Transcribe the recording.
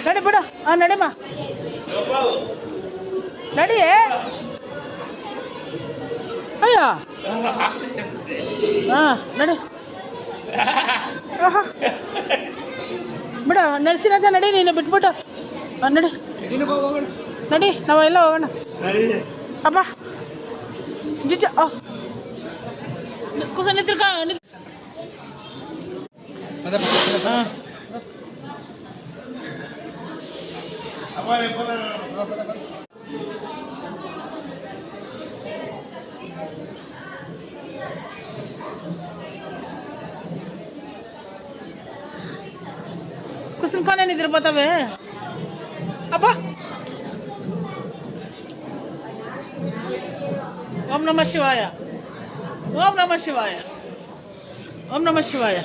ನಡಿ ಬಿಡು. ಹಾಂ ನಡಿಮ್ಮ, ನಡಿ. ಅಯ್ಯ ಹಾಂ ನಡಿ. ಬಿಡ ನಡ್ಸಿನಂತ ನಡಿ, ನೀನು ಬಿಟ್ಬಿಟ್ಟು. ನಡಿ ನಡಿ, ನಾವೆಲ್ಲ ಹೋಗೋಣ. ಅಪ್ಪ ಜಿಜ್ಜ ಕೂಸ ನಿಂತಿರ್ಕ. ಹಾಂ ಕುಸಿನ ಕಾನೇ ನಿದ್ರపోతావే ಅಪ್ಪ. ಓಂ ನಮ ಶಿವಾಯ, ಓಂ ನಮ ಶಿವಾಯ, ಓಂ ನಮ ಶಿವಾಯ.